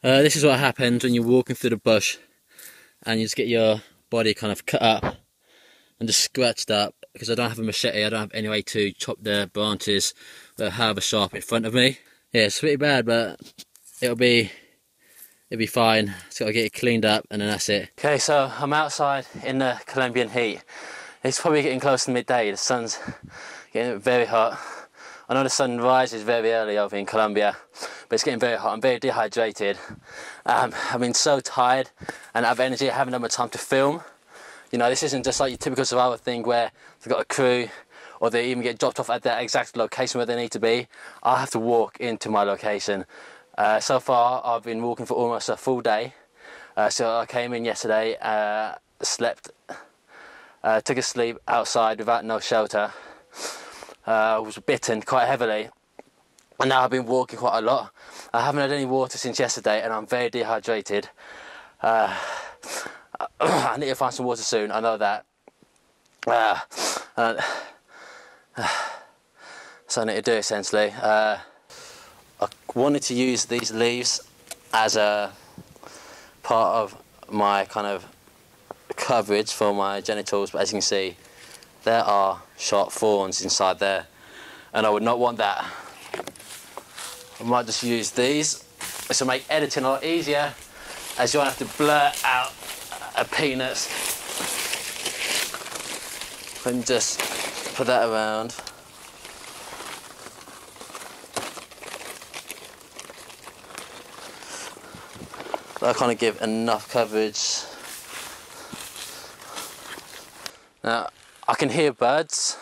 This is what happens when you're walking through the bush and you just get your body kind of cut up and just scratched up, because I don't have a machete. I don't have any way to chop the branches that have a sharp in front of me. Yeah, it's pretty bad, but it'll be fine. Just gotta get it cleaned up and then that's it. Okay, so I'm outside in the Colombian heat. It's probably getting close to midday. The sun's getting very hot. I know the sun rises very early over in Colombia, but it's getting very hot. I'm very dehydrated. I've been so tired and I have energy. I haven't had much time to film. You know, this isn't just like your typical survival thing where they've got a crew or they even get dropped off at the exact location where they need to be. I have to walk into my location. So far, I've been walking for almost a full day. So I came in yesterday, slept, took a sleep outside without no shelter. I was bitten quite heavily, and now I've been walking quite a lot. I haven't had any water since yesterday, and I'm very dehydrated. I need to find some water soon, I know that. So I need to do essentially. I wanted to use these leaves as a part of my kind of coverage for my genitals, but as you can see, there are sharp thorns inside there, and I would not want that. I might just use these. This will make editing a lot easier, as you won't have to blur out a penis. And just put that around. That'll kind of give enough coverage. Now, I can hear birds,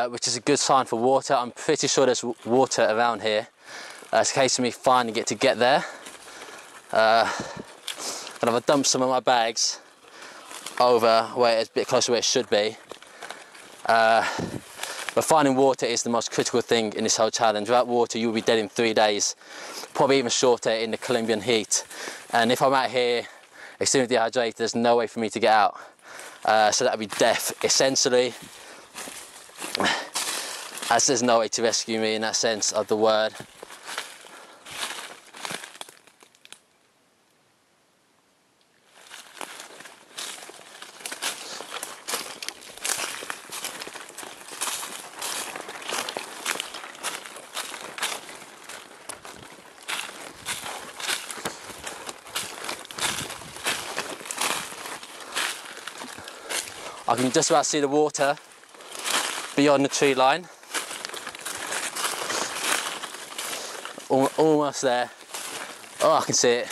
which is a good sign for water. I'm pretty sure there's water around here. It's a case of me finding it to get there. And I've dumped some of my bags over where it's a bit closer to where it should be. But finding water is the most critical thing in this whole challenge. Without water, you'll be dead in 3 days, probably even shorter in the Colombian heat. And if I'm out here extremely dehydrated, there's no way for me to get out. So that would be death, essentially, as there's no way to rescue me in that sense of the word. I can just about see the water beyond the tree line. Almost there. Oh, I can see it.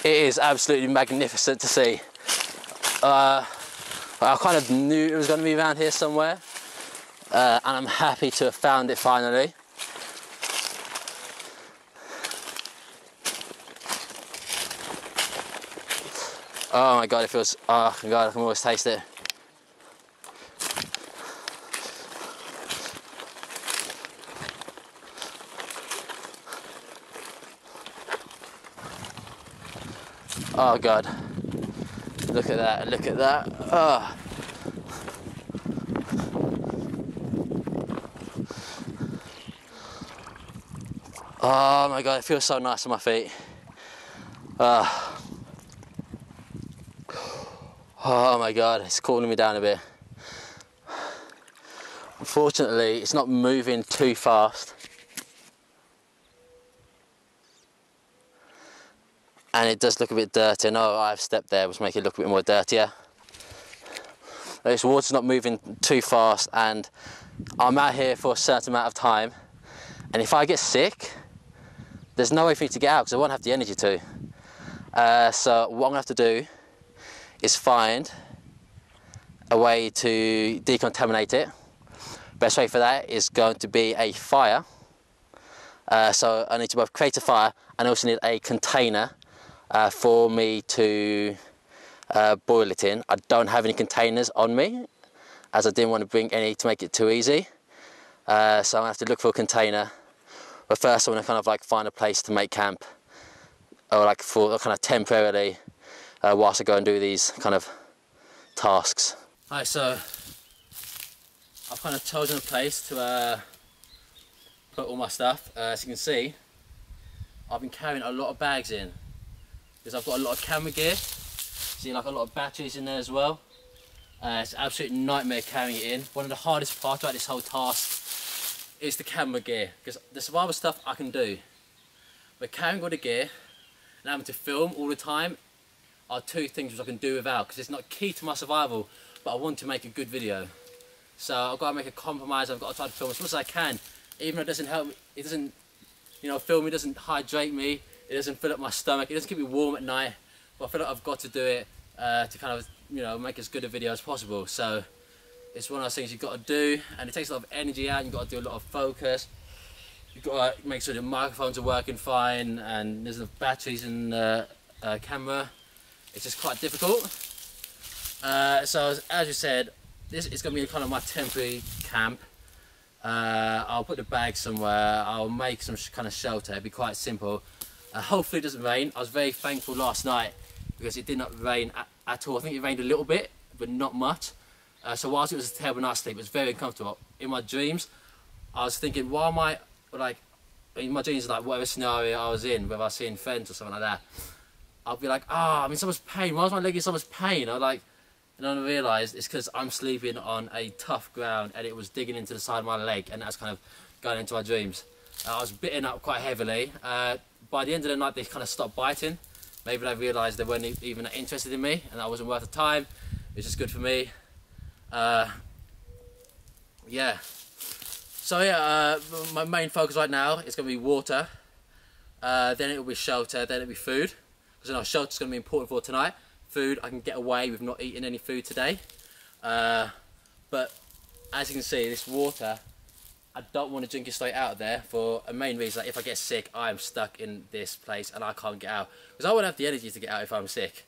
It is absolutely magnificent to see. I kind of knew it was going to be around here somewhere, and I'm happy to have found it finally. Oh my god, it feels, oh my god, I can almost taste it. Oh god, look at that, look at that. Oh. Oh my god, it feels so nice on my feet. Oh my god, it's cooling me down a bit. Unfortunately, it's not moving too fast. And it does look a bit dirty. I know I've stepped there, which makes it look a bit more dirtier. This water's not moving too fast, and I'm out here for a certain amount of time. And if I get sick, there's no way for me to get out because I won't have the energy to. So what I'm gonna have to do is find a way to decontaminate it. Best way for that is going to be a fire. So I need to both create a fire and also need a container for me to boil it in. I don't have any containers on me, as I didn't want to bring any to make it too easy. So I'm gonna have to look for a container. But first I want to kind of like find a place to make camp, or like for kind of temporarily, whilst I go and do these kind of tasks. Alright, so I've kind of chosen a place to put all my stuff. As you can see, I've been carrying a lot of bags in because I've got a lot of camera gear. See, like a lot of batteries in there as well. It's an absolute nightmare carrying it in. One of the hardest parts about this whole task is the camera gear, because the survival stuff I can do, but carrying all the gear and having to film all the time are two things which I can do without, because it's not key to my survival, but I want to make a good video. So I've got to make a compromise. I've got to try to film as much as I can, even though it doesn't help me. It doesn't, you know, filming doesn't hydrate me. It doesn't fill up my stomach. It doesn't keep me warm at night. But I feel like I've got to do it to kind of, you know, make as good a video as possible. So it's one of those things you've got to do, and it takes a lot of energy out. You've got to do a lot of focus. You've got to make sure the microphones are working fine, and there's enough batteries in the camera. It's just quite difficult. So as you said, this is going to be kind of my temporary camp. I'll put the bag somewhere. I'll make some kind of shelter. It'll be quite simple. Hopefully it doesn't rain. I was very thankful last night because it did not rain at all. I think it rained a little bit, but not much. So whilst it was a terrible night's sleep, it was very uncomfortable. In my dreams, I was thinking, why am I, like, in my dreams, like whatever scenario I was in, whether I was seeing friends or something like that, I'll be like, I'm in so much pain. Why is my leg in so much pain? I like, and then I realised it's because I'm sleeping on a tough ground and it was digging into the side of my leg, and that's kind of going into my dreams. I was bitten up quite heavily. By the end of the night, they kind of stopped biting. Maybe they realised they weren't even interested in me and that wasn't worth the time. It was just good for me. Yeah. So yeah, my main focus right now is going to be water. Then it will be shelter. Then it will be food. Because I know shelter's going to be important for tonight. Food, I can get away with not eating any food today. But as you can see, this water, I don't want to drink it straight out of there for a main reason. Like if I get sick, I'm stuck in this place and I can't get out. Because I won't have the energy to get out if I'm sick.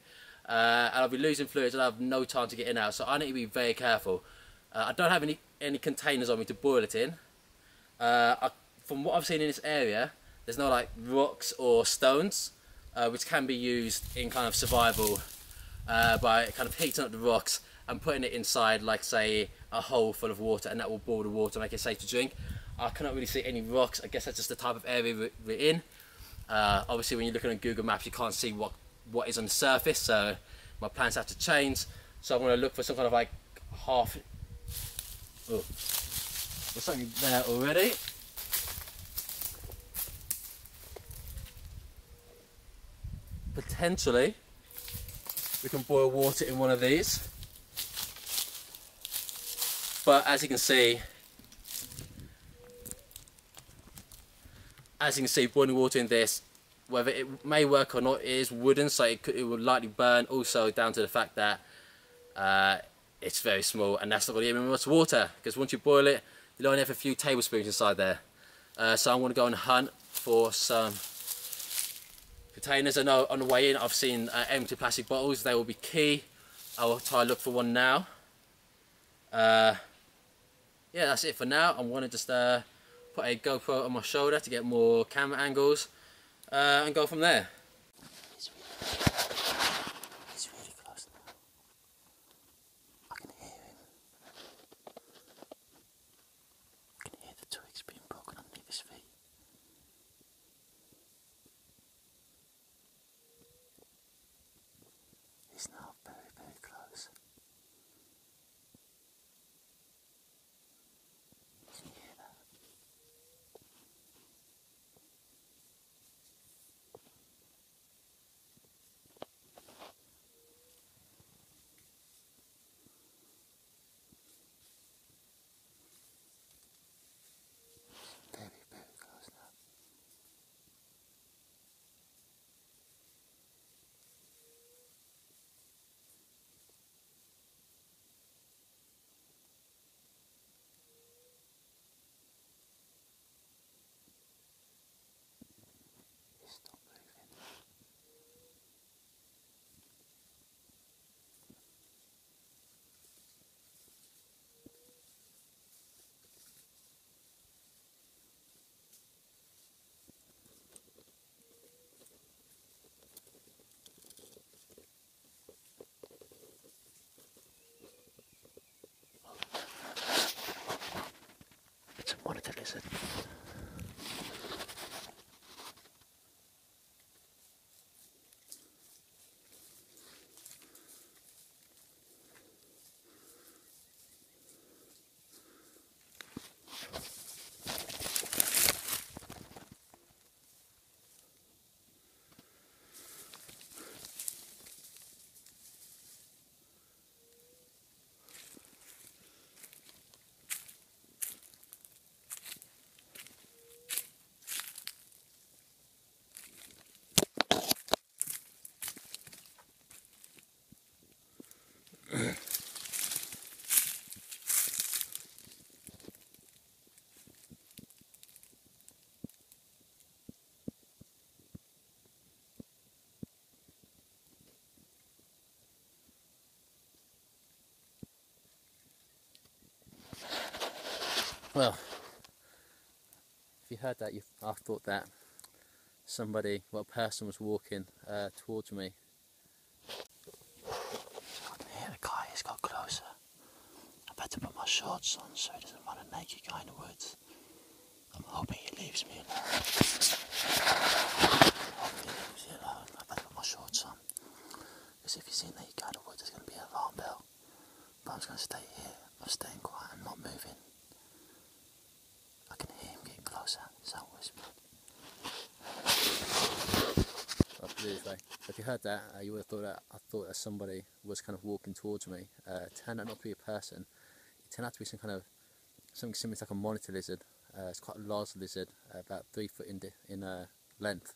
And I'll be losing fluids and I'll have no time to get in and out. So I need to be very careful. I don't have any containers on me to boil it in. From what I've seen in this area, there's no like rocks or stones, which can be used in kind of survival by kind of heating up the rocks and putting it inside, like say, a hole full of water, and that will boil the water, make it safe to drink. I cannot really see any rocks. I guess that's just the type of area we're in. Obviously, when you're looking at Google Maps, you can't see what is on the surface, so my plans have to change. So I'm going to look for some kind of like half. Oh, there's something there already. Potentially, we can boil water in one of these. But as you can see, boiling water in this, whether it may work or not, it is wooden, so it will likely burn. Also down to the fact that it's very small, and that's not going to give me much water, because once you boil it, you'll only have a few tablespoons inside there. So I'm going to go and hunt for some containers. I know on the way in I've seen empty plastic bottles. They will be key. I will try and look for one now. Yeah, that's it for now. I'm going to just put a GoPro on my shoulder to get more camera angles and go from there. He's really close now. I can hear him. I can hear the twigs being broken underneath his feet. He's now very, very close. Can you hear that? Well, if you heard that, I thought that somebody, well, a person was walking towards me. So I can hear the guy, he's got closer. I better put my shorts on so he doesn't run a naked guy in the woods. I'm hoping he leaves me alone. I better put my shorts on. Because if you see a naked guy in the woods, there's going to be an alarm bell. But I'm just going to stay here. I'm staying quiet, I'm not moving. I can hear him getting closer, so I'm whispering. I'll put it this way. If you heard that, you would have thought that I thought that somebody was kind of walking towards me. It turned out not to be a person. It turned out to be something similar to like a monitor lizard. It's quite a large lizard, about 3 foot in length.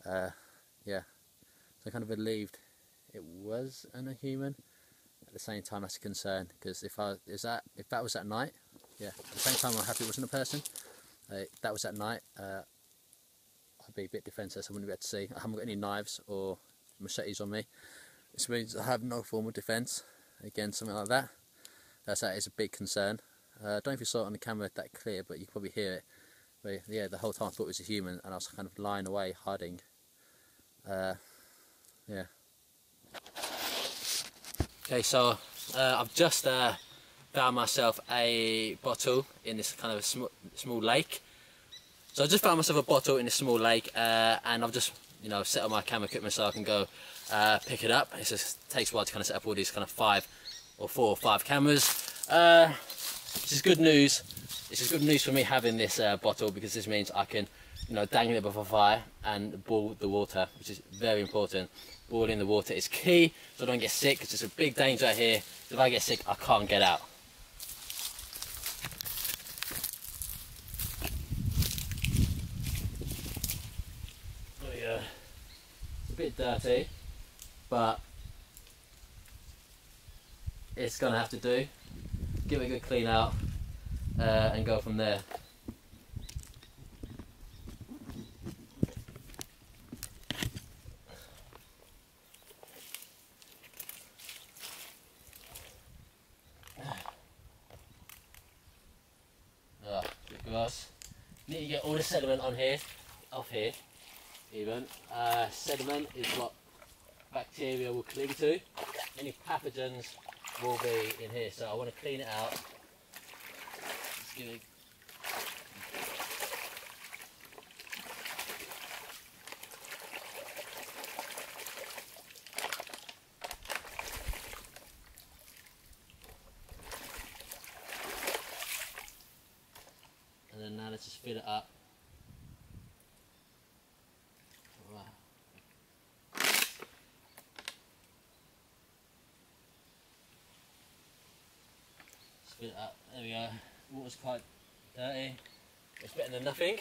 Yeah, so I kind of believed it was a human. At the same time, that's a concern, because if that was at night, yeah. At the same time, I'm happy it wasn't a person. If that was at night, I'd be a bit defenceless. I wouldn't be able to see. I haven't got any knives or machetes on me. This means I have no form of defence against something like that. So that is a big concern. I don't know if you saw it on the camera that clear, but you can probably hear it. But yeah, the whole time I thought it was a human, and I was kind of lying away, hiding. Yeah. Okay, so I've just found myself a bottle in this kind of small lake. So I just found myself a bottle in a small lake, and I've just set up my camera equipment so I can go pick it up. It just takes a while to kind of set up all these kind of 4 or 5 cameras. This is good news. This is good news for me having this bottle, because this means I can dangle it above a fire and boil the water, which is very important. Boiling the water is key so I don't get sick, because there's a big danger out here. If I get sick, I can't get out. Oh yeah, it's a bit dirty, but it's gonna have to do. Give it a good clean out and go from there. Because you need to get all the sediment on here, off here even. Sediment is what bacteria will cling to. Any pathogens will be in here, so I want to clean it out. Just give it. And then now let's just fill it up. Right. Just fill it up. There we go. Water's quite dirty. It's better than nothing.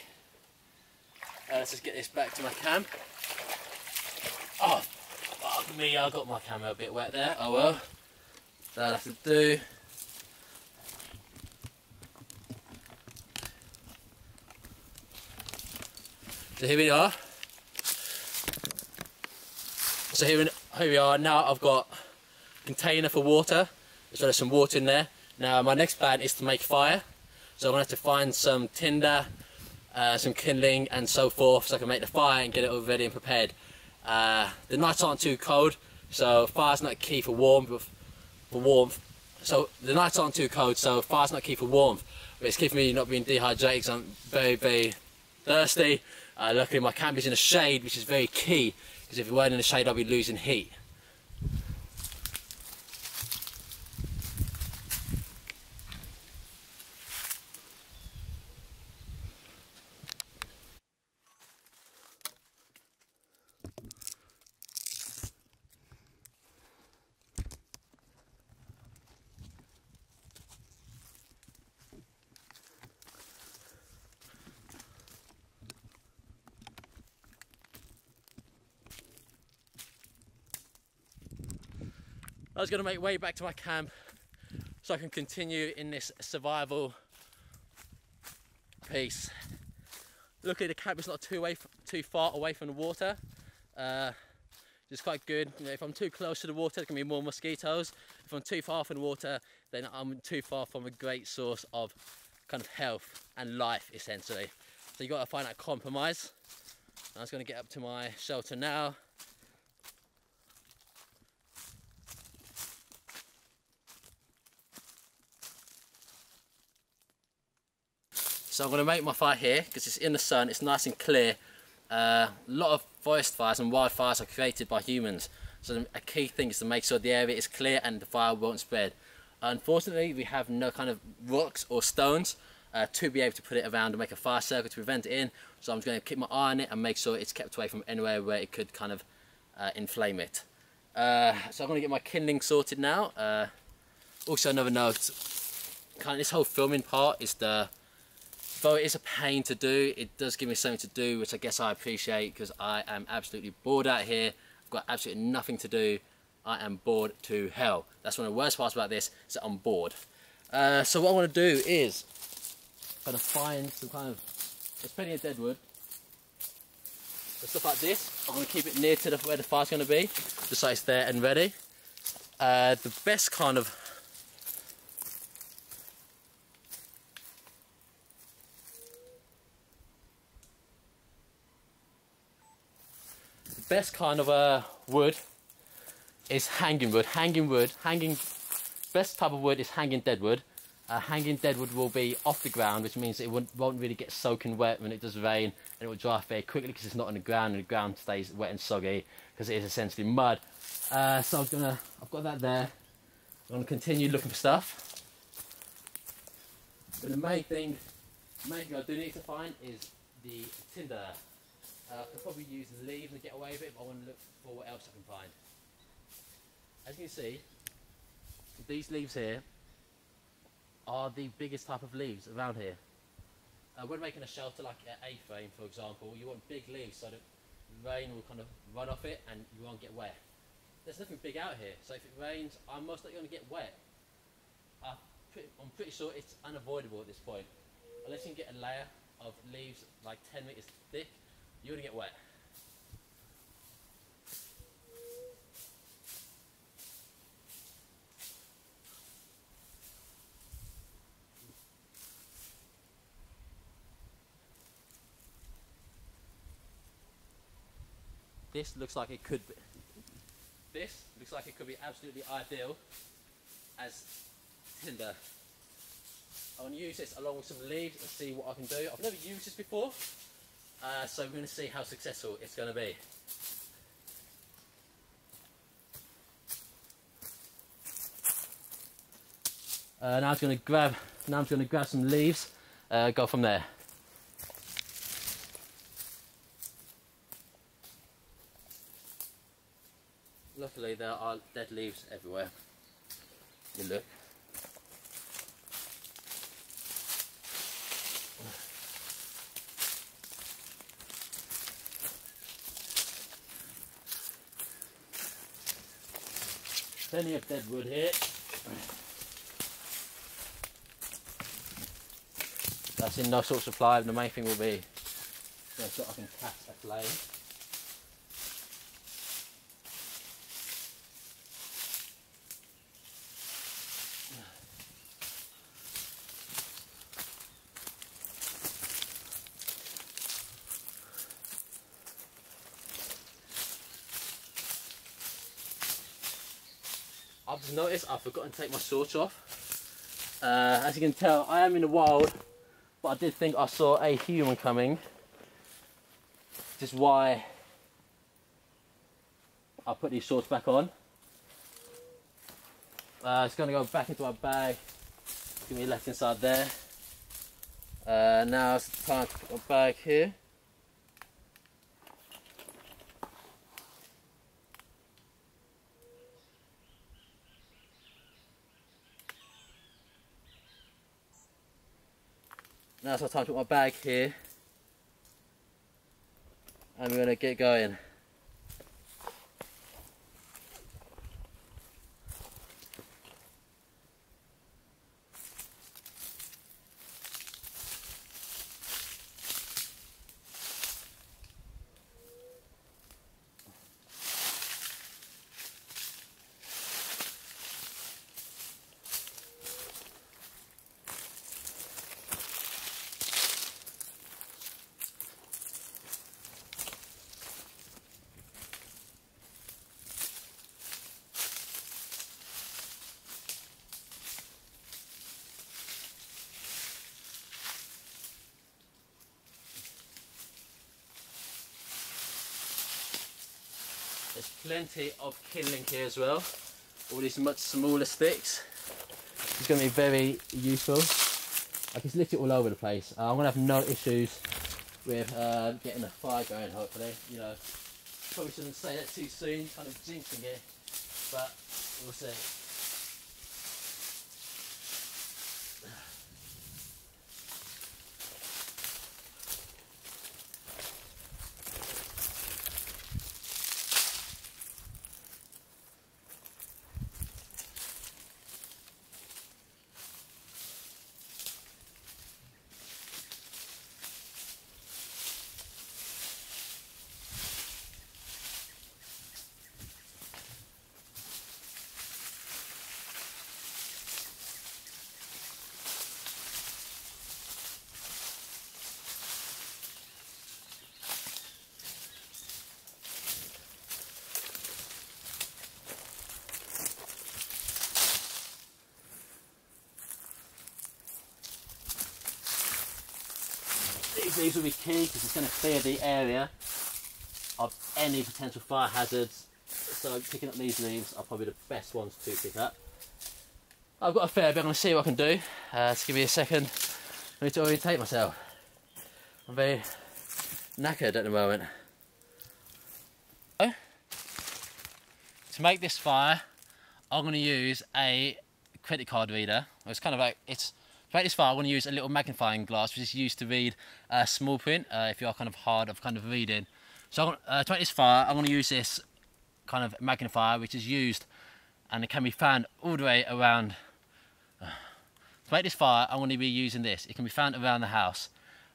Let's just get this back to my cam. Oh, fuck me! I got my camera a bit wet there. Oh well. That'll have to do. So here we are. So here we are. Now I've got a container for water, as well as some water in there. Now my next plan is to make fire. So I'm going to have to find some tinder, some kindling and so forth, so I can make the fire and get it all ready and prepared. The nights aren't too cold, so fire's not key for warmth. So the nights aren't too cold, so fire's not key for warmth. But it's key for me not being dehydrated, because I'm very, very thirsty. Luckily my camp is in the shade, which is very key, because if it weren't in the shade I'd be losing heat. I was going to make way back to my camp so I can continue in this survival piece. Luckily the camp is not too far away from the water. It's quite good. If I'm too close to the water, there can be more mosquitoes. If I'm too far from the water, then I'm too far from a great source of kind of health and life essentially. So you got to find that compromise. I'm just going to get up to my shelter now. So I'm going to make my fire here because it's in the sun, it's nice and clear. A lot of forest fires and wildfires are created by humans. So a key thing is to make sure the area is clear and the fire won't spread. Unfortunately, we have no kind of rocks or stones to be able to put it around and make a fire circle to prevent it in. So I'm just going to keep my eye on it and make sure it's kept away from anywhere where it could kind of inflame it. So I'm going to get my kindling sorted now. Also another note, kind of this whole filming part is though it is a pain to do, it does give me something to do, which I guess I appreciate because I am absolutely bored out here. I've got absolutely nothing to do. I am bored to hell. That's one of the worst parts about this, is that I'm bored. So what I want to do is kind of find some kind of, there's plenty of dead wood. So stuff like this, I'm going to keep it near to where the fire's going to be, just so it's there and ready. The best kind of wood is hanging wood. Best type of wood is hanging deadwood. Hanging deadwood will be off the ground, which means it won't really get soaking wet when it does rain, and it will dry off very quickly because it's not on the ground, and the ground stays wet and soggy because it is essentially mud. So I've got that there. I'm gonna continue looking for stuff. But the main thing I do need to find is the tinder. I could probably use leaves and get away with it, but I want to look for what else I can find. As you can see, these leaves here are the biggest type of leaves around here. When making a shelter like an A-frame, for example, you want big leaves so that rain will kind of run off it and you won't get wet. There's nothing big out here, so if it rains, I'm most likely going to get wet. I'm pretty sure it's unavoidable at this point. Unless you can get a layer of leaves like 10 meters thick, you're going to get wet. This looks like it could be absolutely ideal as tinder. I want to use this along with some leaves and see what I can do. I've never used this before, so we're going to see how successful it's going to be. Now I'm going to grab some leaves, go from there. Luckily there are dead leaves everywhere. You look. Plenty of dead wood here. That's in no short supply. The main thing will be so I can catch a flame. I've just noticed I've forgotten to take my shorts off. As you can tell, I am in the wild, but I did think I saw a human coming. Which is why I put these shorts back on. It's going to go back into my bag. It's going to be left inside there. Now it's time to put my bag here. Now it's time to put my bag here, and we're going to get going. There's plenty of kindling here as well. All these much smaller sticks. It's going to be very useful. I can lift it all over the place. I'm going to have no issues with getting the fire going, hopefully. You know, probably shouldn't say that too soon, kind of jinxing it, but we'll see. These will be key because it's going to clear the area of any potential fire hazards. So picking up these leaves are probably the best ones to pick up. I've got a fair bit. I'm going to see what I can do. Just give me a second. I need to orientate myself. I'm very knackered at the moment. To make this fire, I'm going to use a credit card reader. It's kind of like to make this fire, I'm going to use a little magnifying glass, which is used to read small print, if you are kind of hard of kind of reading. So to make this fire, I'm going to use this kind of magnifier, which is used, and it can be found all the way around. To make this fire, I'm going to be using this. It can be found around the house.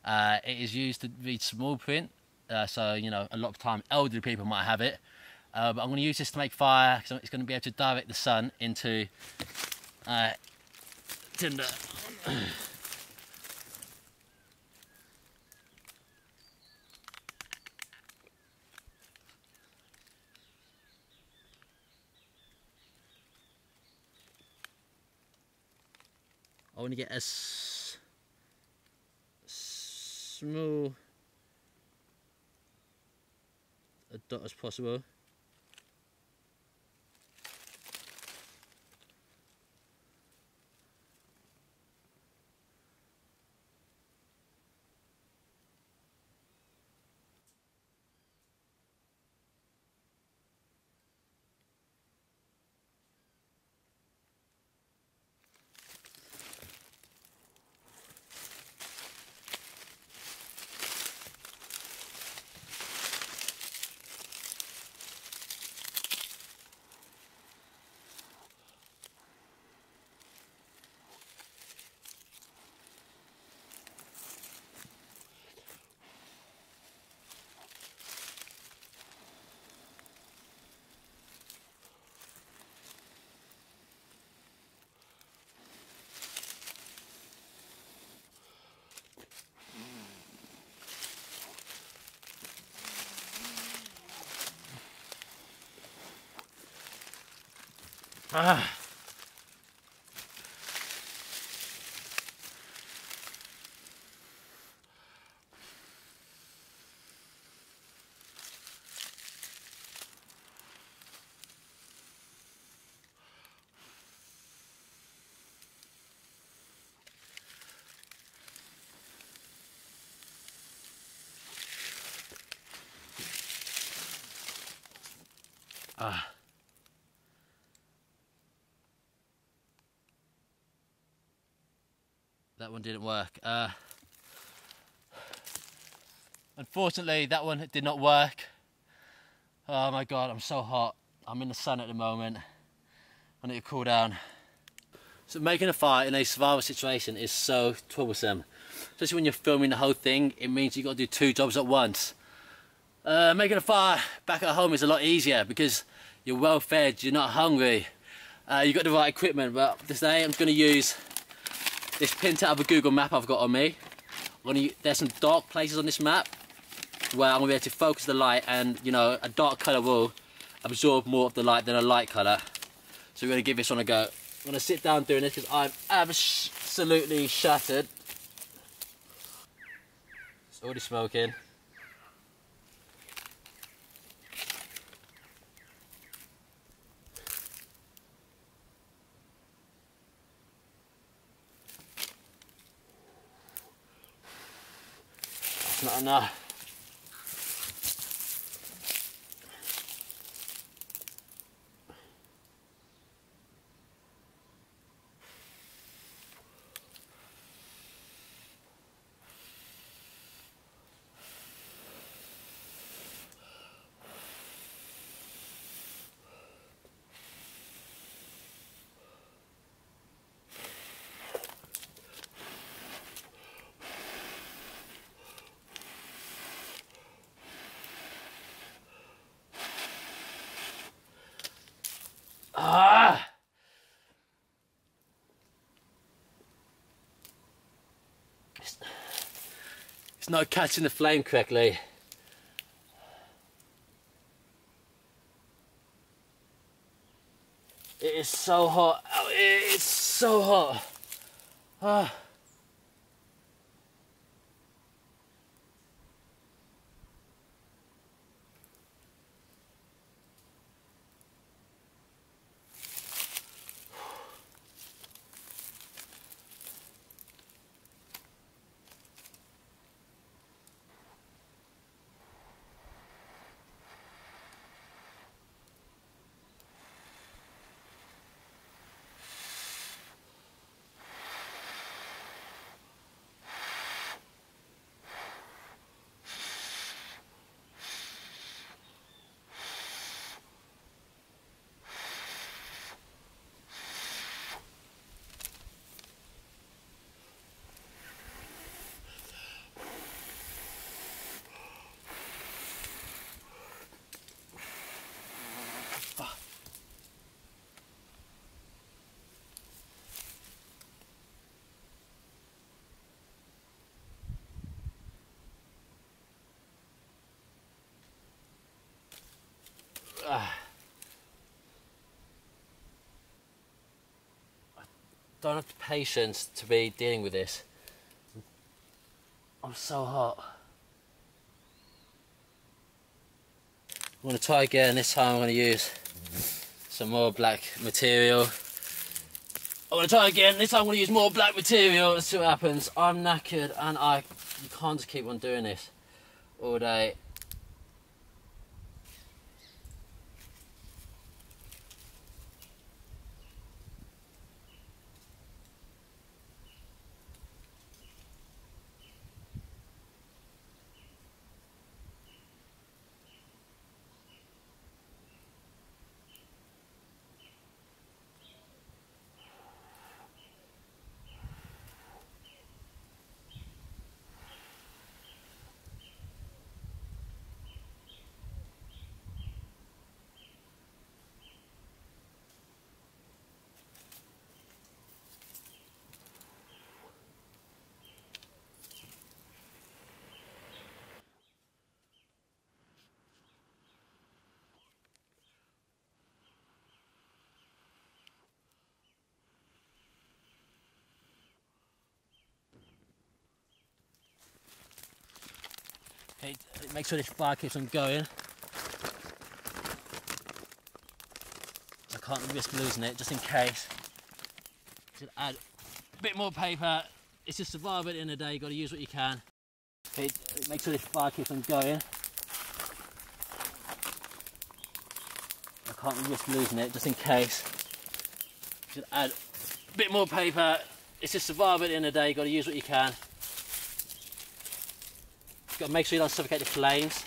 It is used to read small print, so you know, a lot of time elderly people might have it. But I'm going to use this to make fire, because it's going to be able to direct the sun into tinder. I want to get as small a dot as possible. Ah. Ah. That one didn't work. Unfortunately, that one did not work. Oh my god, I'm so hot. I'm in the sun at the moment. I need to cool down. So making a fire in a survival situation is so troublesome. Especially when you're filming the whole thing, it means you've got to do two jobs at once. Making a fire back at home is a lot easier because you're well fed, you're not hungry. You've got the right equipment, but today I'm going to use this print out of a Google map I've got on me. There's some dark places on this map where I'm going to be able to focus the light, and you know, a dark colour will absorb more of the light than a light colour. So we're going to give this one a go. I'm going to sit down doing this because I'm absolutely shattered. It's already smoking. That's not enough. Ah! It's not catching the flame correctly. It is so hot. Oh, it's so hot. Ah. I don't have the patience to be dealing with this. I'm so hot. I'm going to try again. This time I'm going to use some more black material. I'm going to try again. This time I'm going to use more black material and see what happens. I'm knackered and you can't just keep on doing this all day. Okay, make sure this fire keeps on going. I can't risk losing it, just in case. Should add a bit more paper. It's just survival at the end of the day, you've got to use what you can. Okay, make sure this fire keeps on going. I can't risk losing it, just in case. Should add a bit more paper. It's just survival at the end of the day, you've got to use what you can. You've got to make sure you don't suffocate the flames.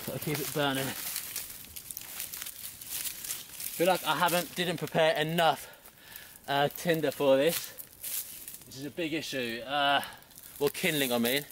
Got to keep it burning. Feel like I didn't prepare enough tinder for this. which is a big issue. Well, kindling, I mean.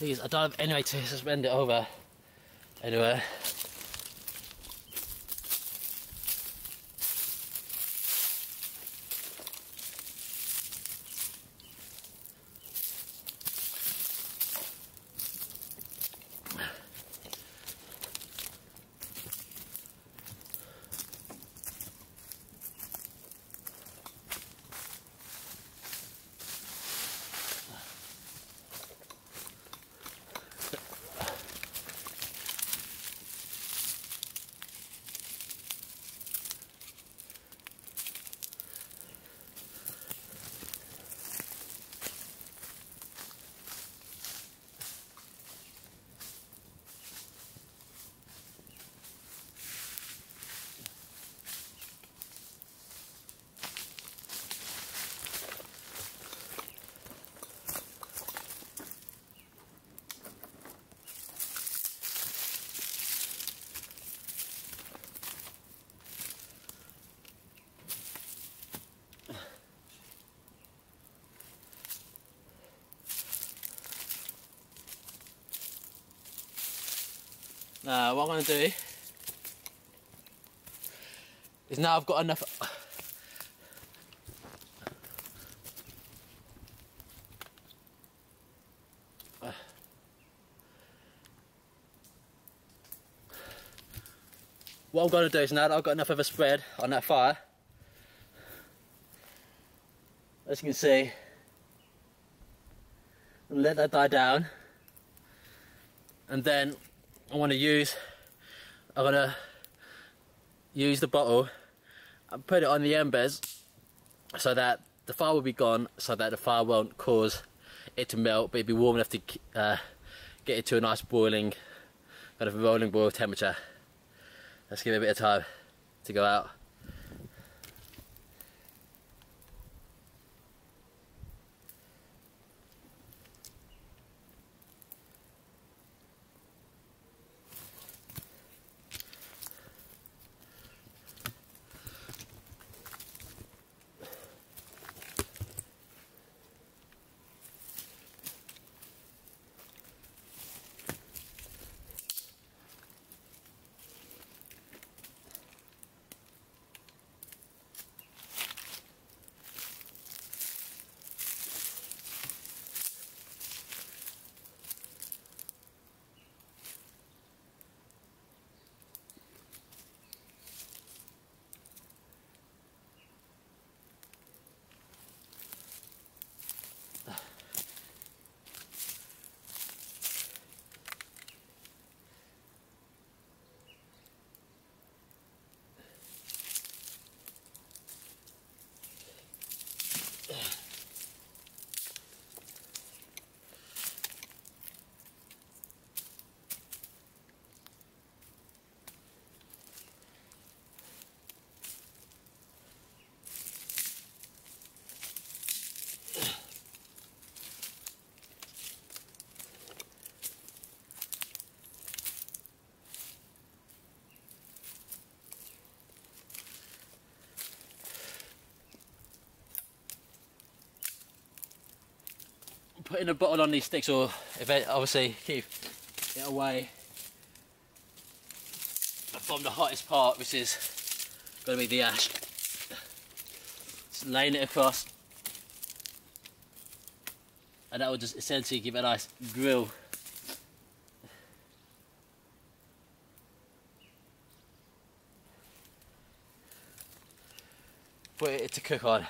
Thing is, I don't have any way to suspend it over anywhere. Now what I'm going to do is, now I've got enough, what I'm going to do is, now that I've got enough of a spread on that fire, as you can see, let that die down, and then I'm going to use the bottle and put it on the embers so that the fire will be gone, so that the fire won't cause it to melt, but it'll be warm enough to get it to a nice boiling, kind of rolling boil temperature. Let's give it a bit of time to go out. putting a bottle on these sticks, or if it, obviously keep it away from the hottest part, which is going to be the ash. Just laying it across, and that will just essentially give it a nice grill. Put it to cook on.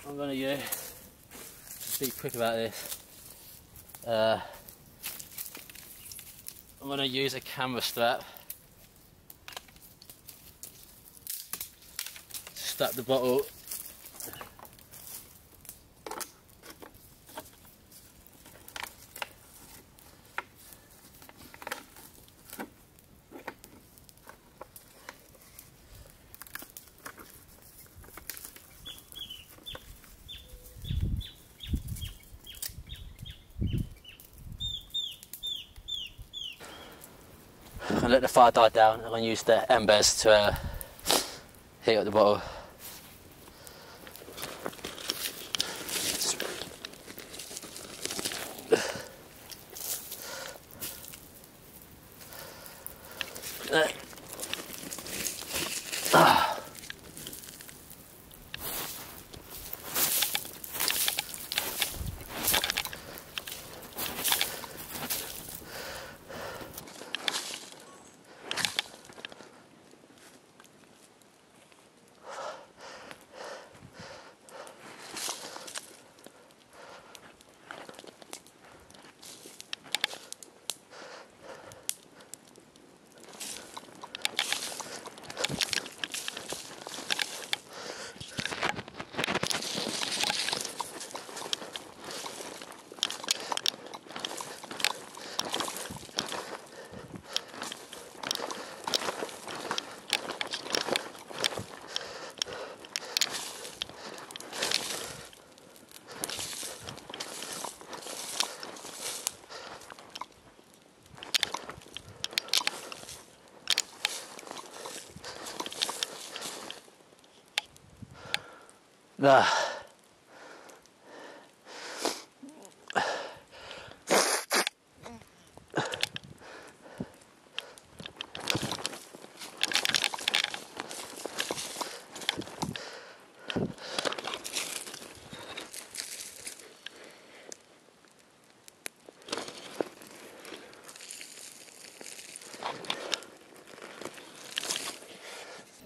I'm going to just be quick about this. I'm going to use a camera strap to strap the bottle. And let the fire die down. I'm going to use the embers to heat up the bottle.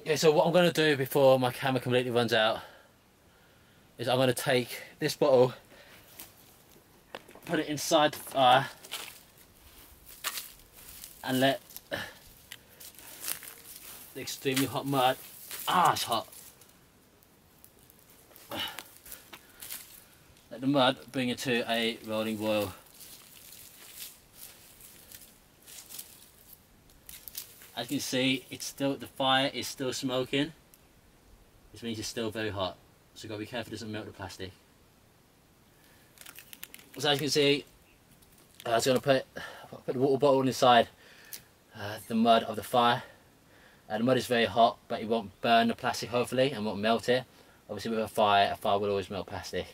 Yeah, so what I'm going to do before my camera completely runs out is I'm going to take this bottle, put it inside the fire and let the extremely hot mud, it's hot, let the mud bring it to a rolling boil. As you can see, the fire is still smoking, which means it's still very hot. So you've got to be careful it doesn't melt the plastic. So as you can see, I'm going to put put the water bottle inside the mud of the fire. The mud is very hot, but it won't burn the plastic hopefully and won't melt it. Obviously with a fire will always melt plastic.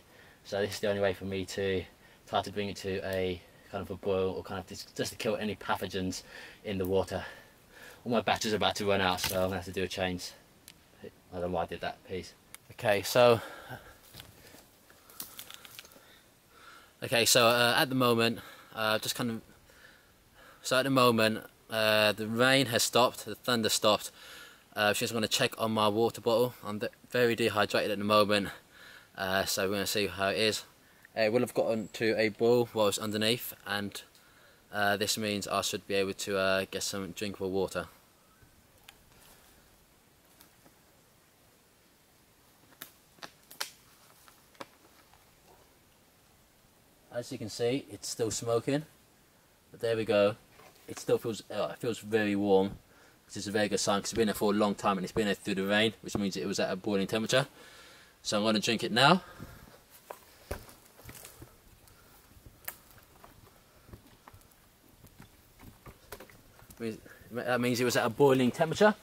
So this is the only way for me to try to bring it to a kind of a boil, or kind of just to kill any pathogens in the water. All my batteries are about to run out, so I'm going to have to do a change. I don't know why I did that piece. Okay, so at the moment, the rain has stopped, the thunder stopped. Just going to check on my water bottle. I'm very dehydrated at the moment, so we're going to see how it is. It will have gotten to a boil while it's underneath, and this means I should be able to get some drinkable water. As you can see, it's still smoking, but there we go. It still feels very warm, which is a very good sign because it's been there for a long time and it's been there through the rain, which means it was at a boiling temperature. So I'm going to drink it now. That means it was at a boiling temperature.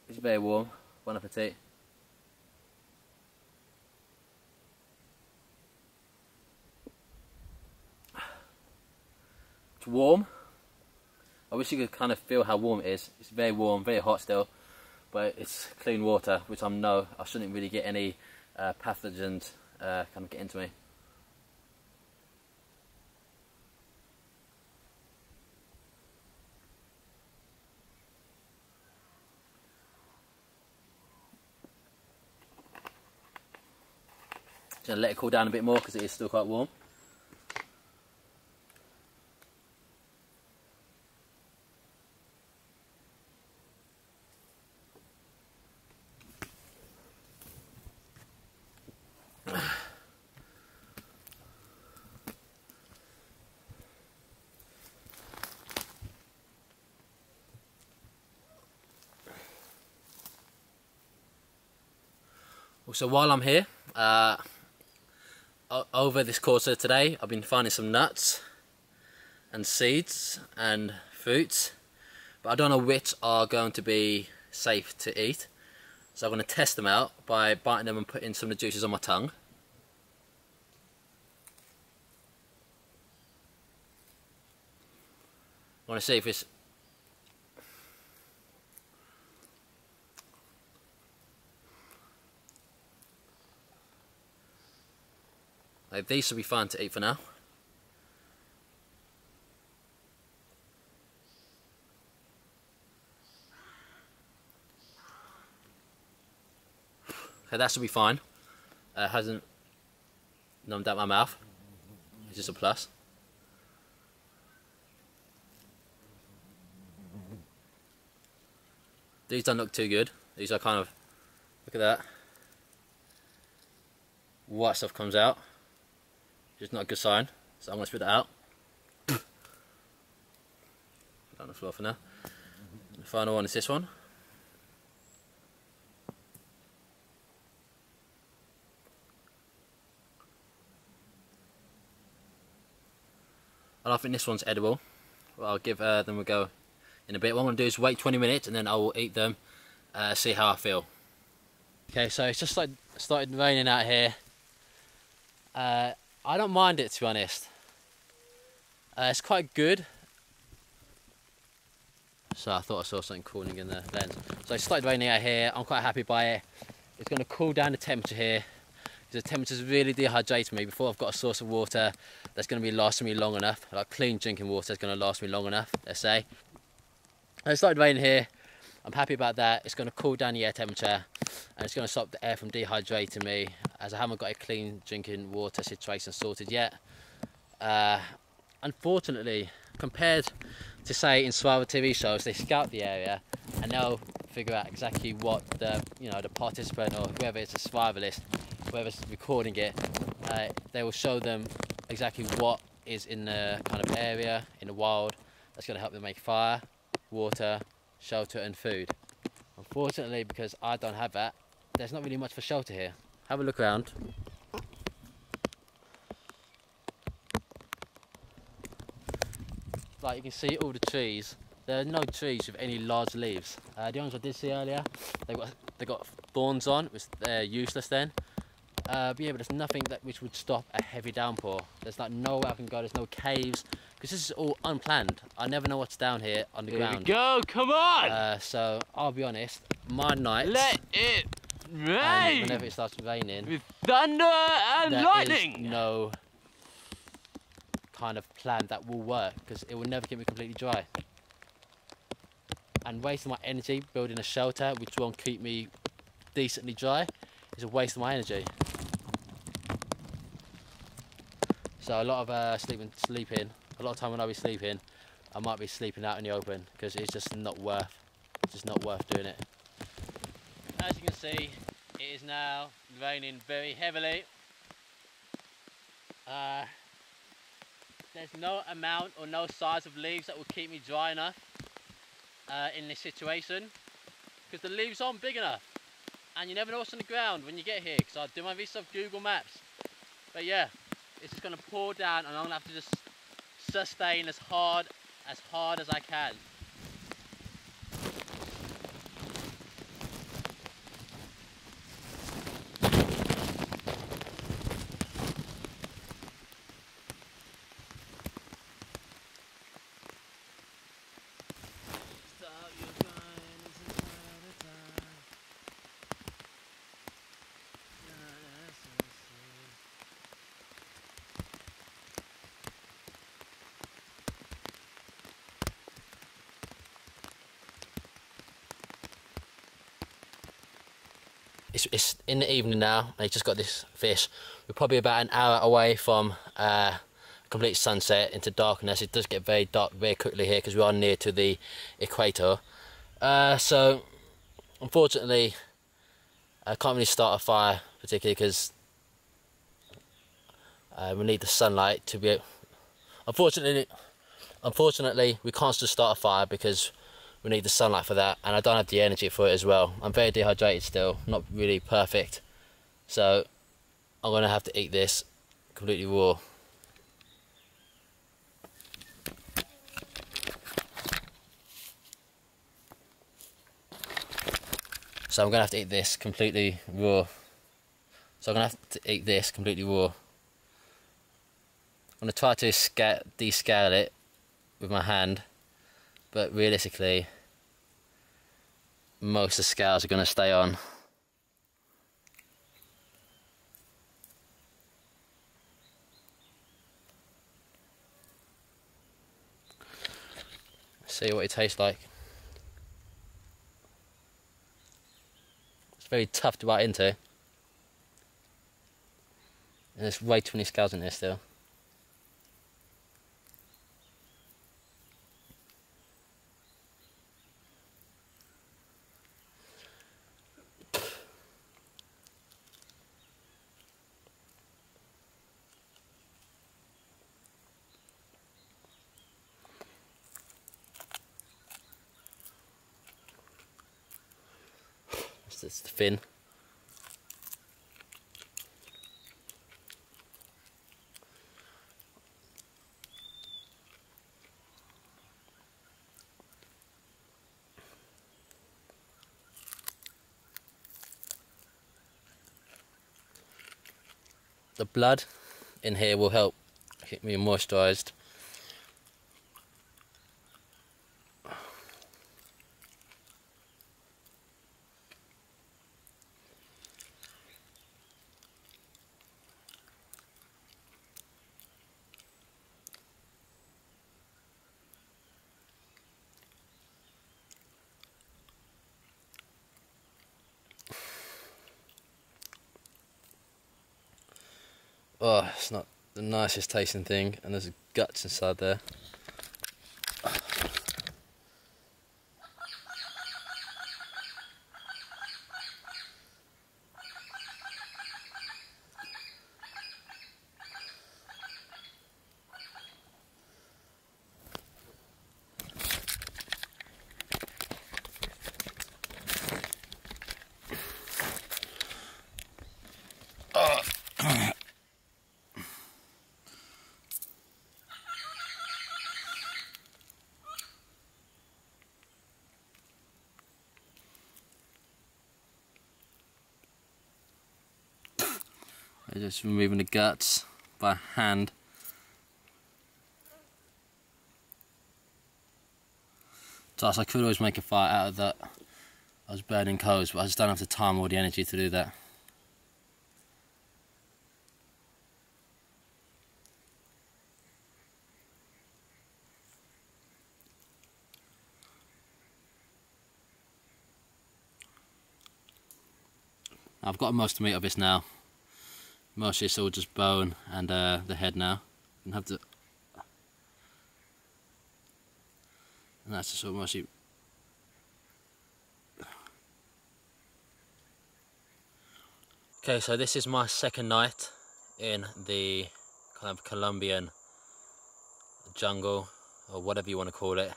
It's very warm. Bon appetit. It's warm. I wish you could kind of feel how warm it is. It's very warm, very hot still, but it's clean water, which I know I shouldn't really get any pathogens kind of get into me. Just gonna let it cool down a bit more because it is still quite warm. So while I'm here, over this course of today, I've been finding some nuts and seeds and fruits, but I don't know which are going to be safe to eat. So I'm going to test them out by biting them and putting some of the juices on my tongue. I want to see if it's... Like, these should be fine to eat for now. Okay, that should be fine. Hasn't numbed out my mouth, which is a plus. These don't look too good. These are kind of, look at that. White stuff comes out. Which is not a good sign, so I'm going to spit that out. On the floor for now. The final one is this one. I don't think this one's edible. Well, I'll give them a go in a bit. What I'm going to do is wait 20 minutes and then I will eat them, see how I feel. Okay, so it's just like started raining out here. I don't mind it, to be honest. It's quite good. So I thought I saw something cooling in the lens. So it started raining out here. I'm quite happy by it. It's going to cool down the temperature here. The temperature's really dehydrating me. Before I've got a source of water that's going to be lasting me long enough, like clean drinking water is going to last me long enough, let's say. It started raining here. I'm happy about that. It's going to cool down the air temperature and it's going to stop the air from dehydrating me, as I haven't got a clean drinking water situation sorted yet. Unfortunately, compared to say in survival TV shows, they scout the area and they'll figure out exactly what the participant or whoever is a survivalist, whoever's recording it, they will show them exactly what is in the kind of area in the wild that's going to help them make fire, water, shelter and food. Unfortunately, because I don't have that, there's not really much for shelter here. Have a look around. Like you can see all the trees. There are no trees with any large leaves. The ones I did see earlier, they got thorns on, which they're useless then. But yeah, but there's nothing that which would stop a heavy downpour. There's like nowhere I can go. There's no caves because this is all unplanned. I never know what's down here on the ground. Go, come on! So I'll be honest, my nights. Let it rain. Whenever it starts raining, with thunder and lightning. There is no kind of plan that will work because it will never keep me completely dry. And wasting my energy building a shelter which won't keep me decently dry is a waste of my energy. So a lot of sleeping, a lot of time when I'll be sleeping, I might be sleeping out in the open because it's just not worth doing it. As you can see, it is now raining very heavily. There's no amount or no size of leaves that will keep me dry enough in this situation because the leaves aren't big enough. And you never know what's on the ground when you get here because I do my research of Google Maps. But yeah, it's just going to pour down and I'm going to have to just sustain as hard as I can. It's in the evening now, and I just got this fish. We're probably about an hour away from complete sunset into darkness. It does get very dark very quickly here because we are near to the equator. So unfortunately, I can't really start a fire particularly because we need the sunlight to be. Unfortunately, we can't just start a fire because we need the sunlight for that, and I don't have the energy for it as well. I'm very dehydrated still, not really perfect. So I'm gonna have to eat this completely raw. So I'm gonna have to eat this completely raw. I'm gonna try to descale it with my hand, but realistically most of the scales are going to stay on. See what it tastes like. It's very tough to bite into, and there's way too many scales in there still. It's the fin. The blood in here will help keep me moisturised. Oh, it's not the nicest tasting thing, and there's guts inside there. Just removing the guts by hand. So I could always make a fire out of that. I was burning coals, but I just don't have the time or the energy to do that. I've got most of the meat of this now. Mostly it's all just bone and the head now. And have to, and that's just all mostly. Okay, so this is my second night in the kind of Colombian jungle, or whatever you want to call it.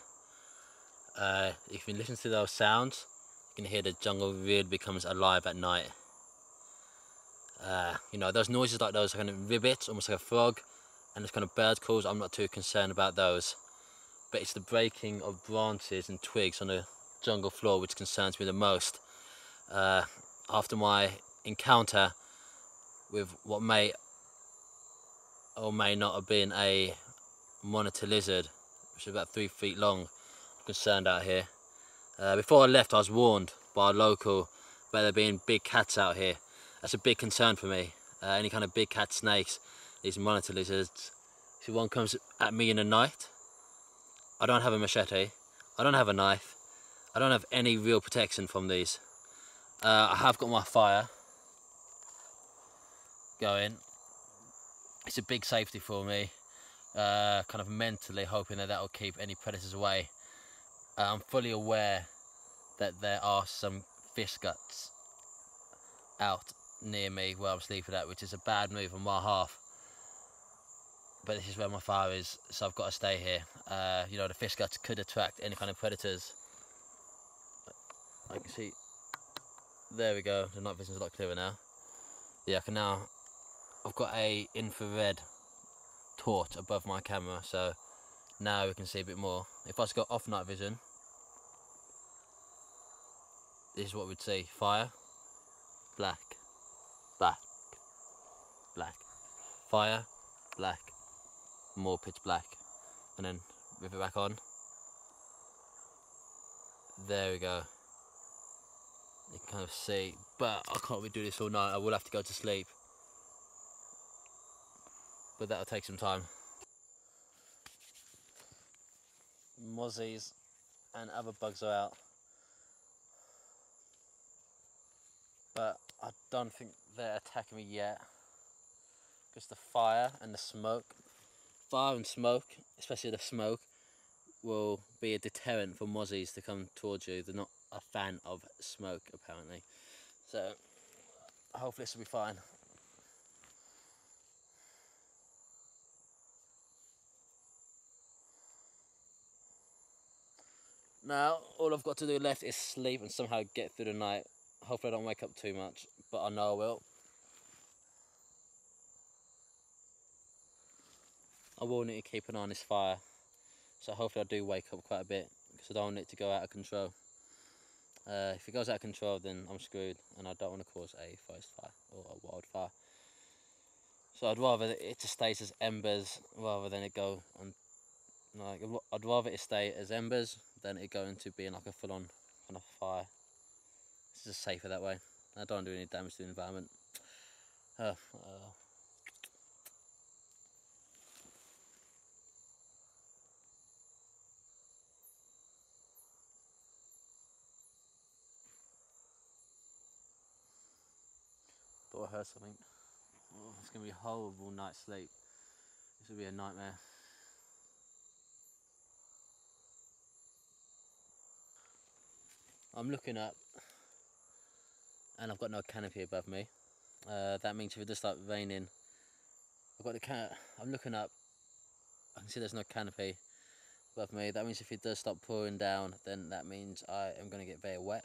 If you listen to those sounds, you can hear the jungle really becomes alive at night. You know, those noises like those kind of ribbits, almost like a frog, and those kind of bird calls, I'm not too concerned about those. But it's the breaking of branches and twigs on the jungle floor which concerns me the most. After my encounter with what may or may not have been a monitor lizard, which is about 3 feet long, I'm concerned out here. Before I left, I was warned by a local about there being big cats out here. That's a big concern for me. Any kind of big cat, snakes, these monitor lizards. If one comes at me in the night, I don't have a machete, I don't have a knife, I don't have any real protection from these. I have got my fire going. It's a big safety for me, kind of mentally hoping that will keep any predators away. I'm fully aware that there are some fish guts out near me where I'm sleeping at, which is a bad move on my half. But this is where my fire is, so I've got to stay here. You know, the fish guts could attract any kind of predators. I can see, there we go, the night vision's a lot clearer now. Yeah, I can now, I've got a infrared torch above my camera, so now we can see a bit more. If I just go off night vision, this is what we'd see: fire, black, black, black, fire, black, more pitch black, and then rip it back on. There we go. You can kind of see, but I can't really do this all night. I will have to go to sleep, but that'll take some time. Mozzies and other bugs are out, but I don't think they're attacking me yet, because the fire and the smoke, especially the smoke, will be a deterrent for mozzies to come towards you. They're not a fan of smoke, apparently, so hopefully this will be fine. Now all I've got to do left is sleep and somehow get through the night. Hopefully I don't wake up too much, but I know I will. I will need to keep an eye on this fire, so hopefully I do wake up quite a bit, because I don't want it to go out of control. If it goes out of control, then I'm screwed, and I don't want to cause a forest fire or a wildfire. So I'd rather it just stays as embers rather than it go on. Like, I'd rather it stay as embers than it go into being like a full-on kind of fire. It's just safer that way. I don't do any damage to the environment. Thought I heard something. Oh, it's going to be a horrible night's sleep. This will be a nightmare. I'm looking up, and I've got no canopy above me. That means if it does start raining, I'm looking up, I can see there's no canopy above me. That means if it does start pouring down, then that means I am going to get very wet.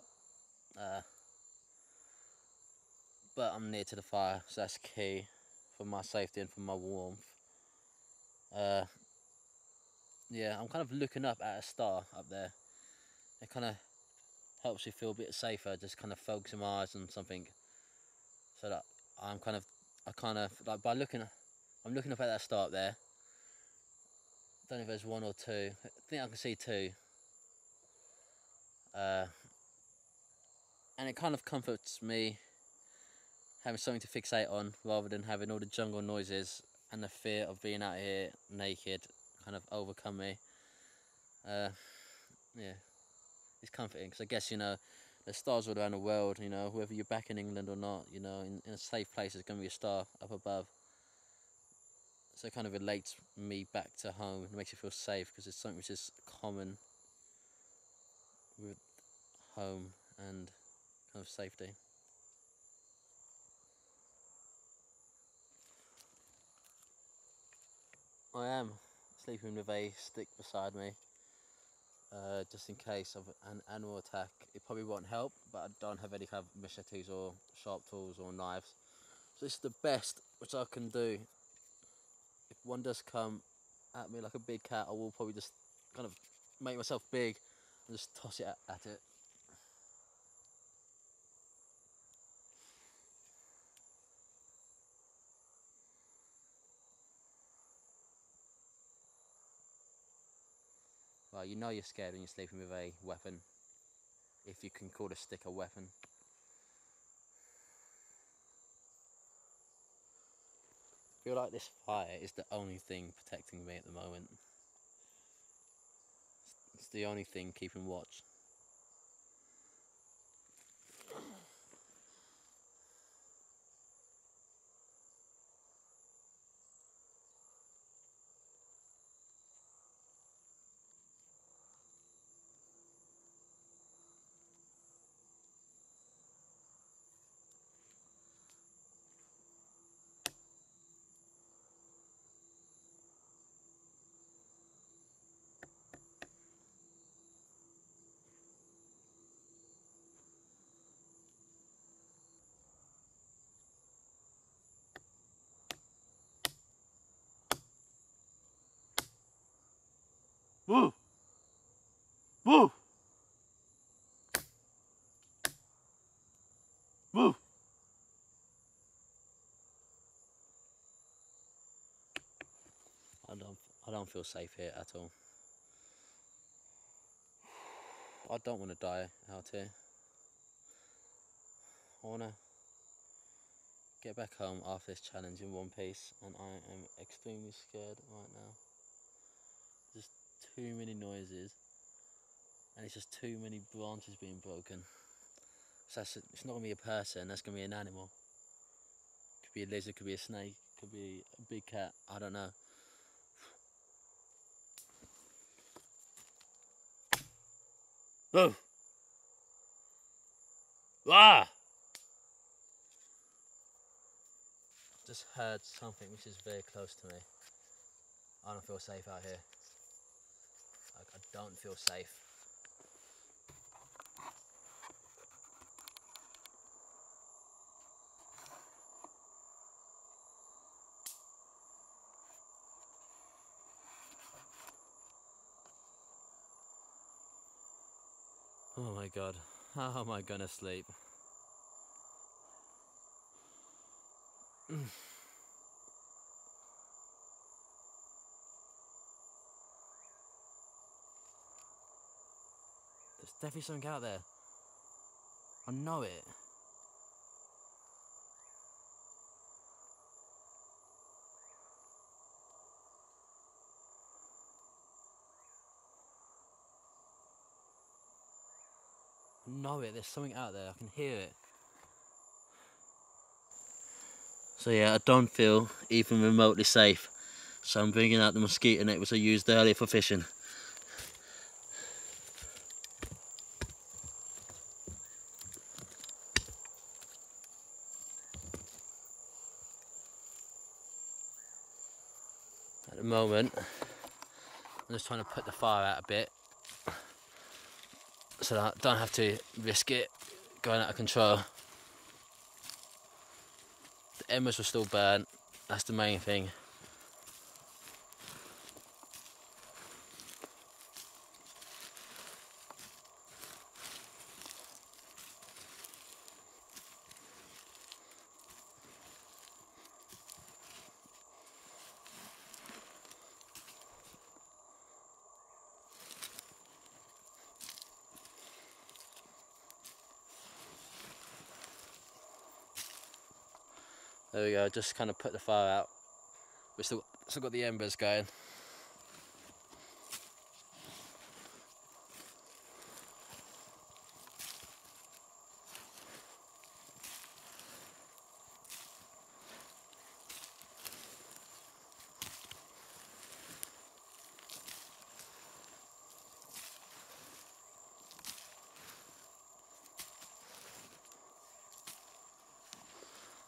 But I'm near to the fire, so that's key for my safety and for my warmth. Yeah, I'm kind of looking up at a star up there. It kind of helps you feel a bit safer, just kind of focusing my eyes on something, so that I'm kind of I kind of like by looking. I'm looking up at that start there. Don't know if there's one or two. I think I can see two. And it kind of comforts me having something to fixate on rather than having all the jungle noises and the fear of being out here naked kind of overcome me. Yeah, it's comforting because I guess, you know, there's stars all around the world, you know, whether you're back in England or not, you know, in a safe place there's going to be a star up above. So it kind of relates me back to home. It makes you feel safe because it's something which is common with home and kind of safety. I am sleeping with a stick beside me, just in case of an animal attack. It probably won't help, but I don't have any kind of machetes or sharp tools or knives. So this is the best which I can do. If one does come at me like a big cat, I will probably just kind of make myself big and just toss it at it. Well, you know you're scared when you're sleeping with a weapon, if you can call a stick a weapon. I feel like this fire is the only thing protecting me at the moment. It's the only thing keeping watch. Woo! Woo! Woo! I don't feel safe here at all. I don't want to die out here. I want to get back home after this challenge in one piece, and I am extremely scared right now. There's too many noises, and it's just too many branches being broken. So it's not going to be a person, that's going to be an animal. Could be a lizard, could be a snake, could be a big cat, I don't know. Oh! Ah! Just heard something which is very close to me. I don't feel safe out here. Like, I don't feel safe. Oh my god, how am I gonna sleep? There's definitely something out there. I know it. I know it, there's something out there, I can hear it. So yeah, I don't feel even remotely safe. So I'm bringing out the mosquito net which I used earlier for fishing. At the moment, I'm just trying to put the fire out a bit so that I don't have to risk it going out of control. The embers will still burn, that's the main thing. There we go, just kind of put the fire out. We've still got the embers going.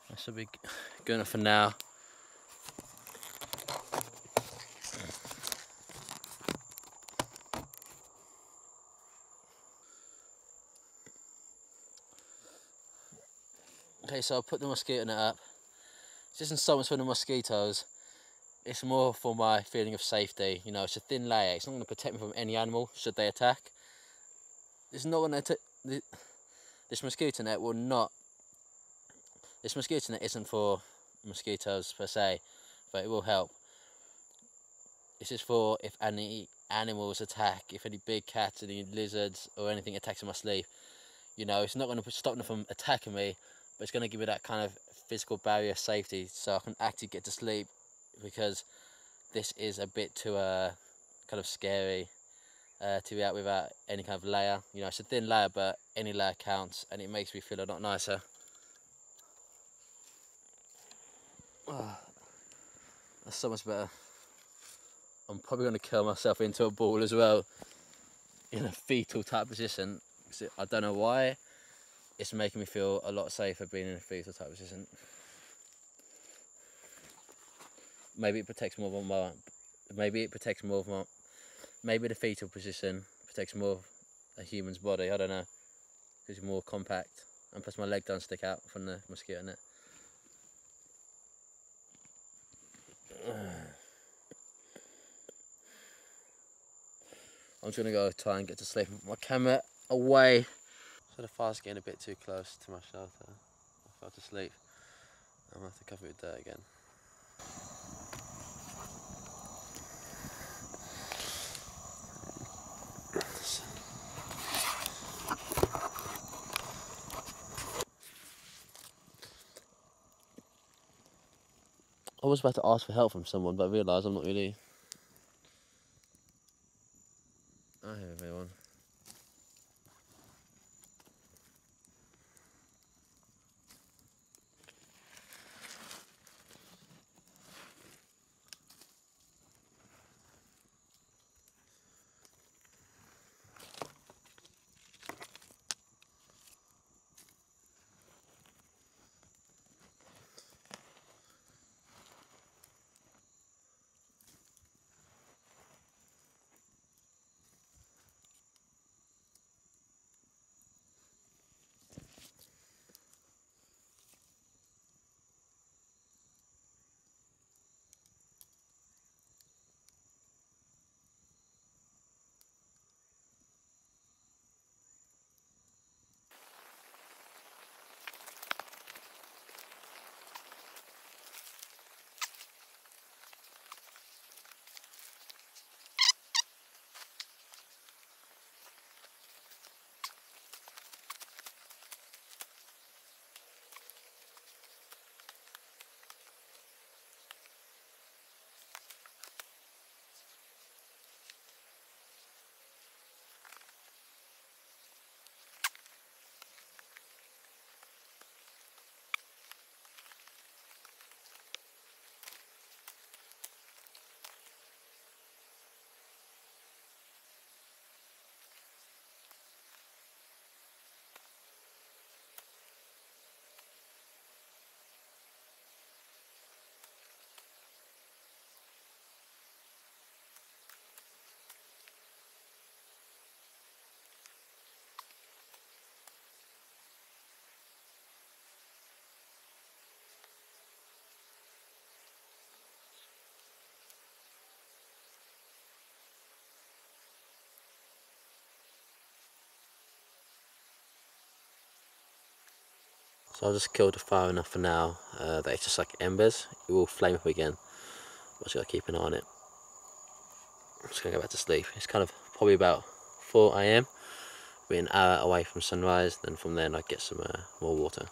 That should be good enough for now. Okay, so I'll put the mosquito net up. This isn't so much for the mosquitoes, it's more for my feeling of safety. You know, it's a thin layer, it's not going to protect me from any animal should they attack. It's not going to this mosquito net will not. This mosquito net isn't for mosquitoes per se, but it will help. This is for if any animals attack, if any big cats, any lizards or anything attacks in my sleep. You know, it's not going to stop them from attacking me, but it's going to give me that kind of physical barrier of safety so I can actually get to sleep, because this is a bit too kind of scary to be out without any kind of layer. You know, it's a thin layer, but any layer counts, and it makes me feel a lot nicer. Oh, that's so much better. I'm probably going to curl myself into a ball as well, in a fetal type position. I don't know why, it's making me feel a lot safer being in a fetal type position. Maybe it protects more of my, maybe the fetal position protects more of a human's body, I don't know, because it's more compact, and plus my leg doesn't stick out from the mosquito net. I'm just going to go try and get to sleep and put my camera away. So the fire's getting a bit too close to my shelter. I fell to sleep. I'm going to have to cover it with dirt again. I was about to ask for help from someone, but I realised I'm not really... I have anyone. So I'll just kill the fire enough for now that it's just like embers. It will flame up again. But just gotta keep an eye on it. I'm just gonna go back to sleep. It's kind of probably about 4 AM. We're an hour away from sunrise. Then from there I get some more water.